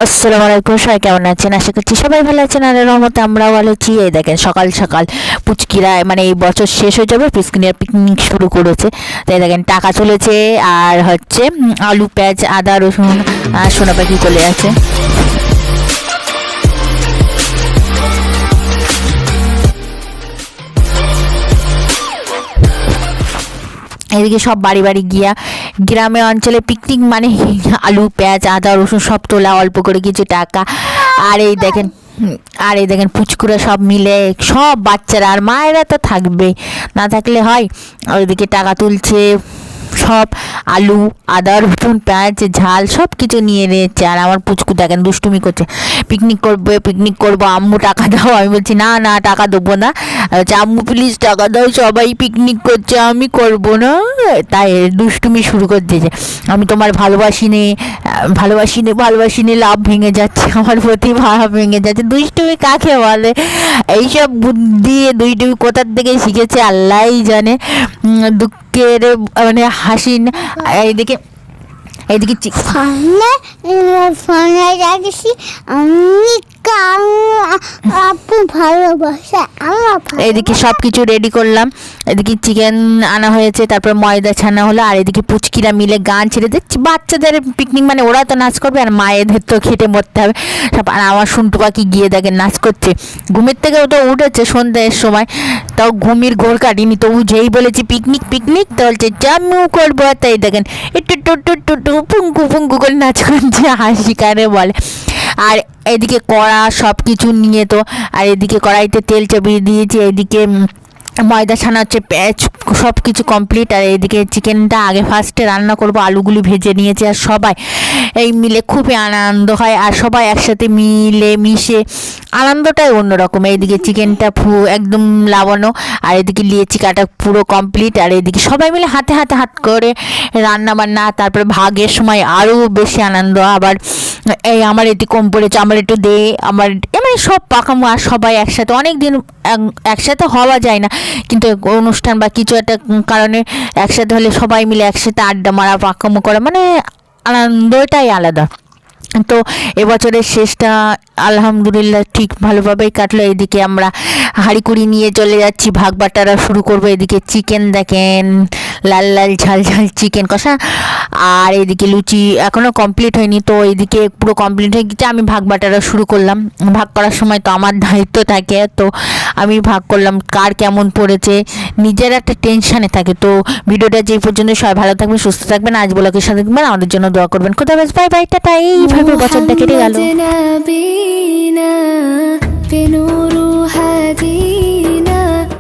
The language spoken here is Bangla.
আসসালামু আলাইকুম, সবাই কেমন আছেন? আশা করছি সবাই ভালো আছেন। আর রহমতে আমরাও ভালো আছি। এই দেখেন সকাল সকাল পুচকিরা মানে এই বছর শেষ হয়ে যাবে, পিকনিক শুরু করেছে। তাই দেখেন টাকা চলেছে আর হচ্ছে আলু পেঁয়াজ আদা রসুন আর সোনা পাখি চলে আছে। এদিকে সব বাড়ি বাড়ি গিয়া গ্রামে অঞ্চলে পিকনিক মানে আলু পেঁয়াজ আদা রসুন সব তোলা, অল্প করে কিছু টাকা। আর এই দেখেন পুচকুরা সব মিলে সব বাচ্চারা আর মায়েরা তো থাকবে, না থাকলে হয়। ওইদিকে টাকা তুলছে, সব আলু আদা রসুন পেঁয়াজ ঝাল সব কিছু নিয়ে নিয়েছে। আর আমার পুচকু দেখেন দুষ্টুমি করছে, পিকনিক করবো আম্মু টাকা দাও। আমি বলছি না না টাকা দেবো না। বলছে আম্মু প্লিজ টাকা দাও, সবাই পিকনিক করছে আমি করবো না। তাই দুষ্টুমি শুরু করে দিয়েছে। আমি তোমার ভালোবাসি নে লাভ ভেঙে যাচ্ছে, আমার প্রতি ভাব ভেঙে যাচ্ছে। দুষ্টুমি কাকে বলে? এইসব বুদ্ধি দুষ্টুমি কোথার থেকে শিখেছে আল্লাহই জানে। দুঃখের মানে হাসি এইদিকে ফোনে রাখছি আমি আপু ভালোবাসা আমার। এদিকে সব কিছু রেডি করলাম। এদিকে চিকেন আনা হয়েছে, তারপর ময়দা ছানা হলো। আর এদিকে পুচকিরা মিলে গান ছেড়ে দিচ্ছি। বাচ্চাদের পিকনিক মানে ওরা তো নাচ করবে আর মায়েদের তো খেটে মরতে হবে সব। আর আমার শুনটু পাখি গিয়ে দেখে নাচ করছে। ঘুমের থেকে তো উঠেছে সন্ধ্যার সময়, তাও ঘুমির ঘোর কাটিনি। তবু যেই বলেছি পিকনিক তো বলছে আমিও করবো। তাই দেখেন একটু টু পুঙ্কু করে নাচ করছে, হাসি কারে বলে। আর এদিকে কড়া সব কিছু নিয়ে তো, আর এদিকে কড়াইতে তেল চাপিয়ে দিয়েছি। এদিকে ময়দা ছানা হচ্ছে, পেঁয়াজ সব কিছু কমপ্লিট। আর এইদিকে চিকেনটা আগে ফার্স্টে রান্না করব, আলুগুলি ভেজে নিয়েছি। আর সবাই এই মিলে খুবই আনন্দ হয়, আর সবাই একসাথে মিলে মিশে আনন্দটাই অন্যরকম। এইদিকে চিকেনটা একদম লাবানো, আর এদিকে লিয়েছি কাটা পুরো কমপ্লিট। আর এদিকে সবাই মিলে হাত করে রান্না বান্না, তারপরে ভাগের সময় আরও বেশি আনন্দ। আবার এই আমার এটি কম পড়েছে, আমার একটু দে, আমার মানে সব পাকামো। আর সবাই একসাথে অনেক দিন একসাথে হওয়া যায় না, কিন্তু অনুষ্ঠান বা কিছু একটা কারণে একসাথে হলে সবাই মিলে একসাথে আড্ডা মারা পাকামো করা মানে আনন্দটাই আলাদা। তো এবছরের শেষটা আলহামদুলিল্লাহ ঠিক ভালোভাবেই কাটলো। এদিকে আমরা হাঁড়িকুড়ি নিয়ে চলে যাচ্ছি, ভাগ বাটারা শুরু করবো। এদিকে চিকেন দেখেন লাল ঝাল চিকেন কষা। আর এদিকে লুচি এখনও কমপ্লিট হয়নি, তো এইদিকে পুরো কমপ্লিট হয়ে গেছে। আমি ভাগ বাটারা শুরু করলাম। ভাগ করার সময় তো আমার দায়িত্ব থাকে, তো আমি ভাগ করলাম। কার কেমন পড়েছে নিজের একটা টেনশানে থাকে। তো ভিডিওটা যে পর্যন্ত সবাই ভালো থাকবেন সুস্থ থাকবেন, আজ ব্লগের সাথে থাকবেন, আমাদের জন্য দোয়া করবেন। কোথাও বাই বাই টাটা। এইভাবে বছরটা কেটে গেল।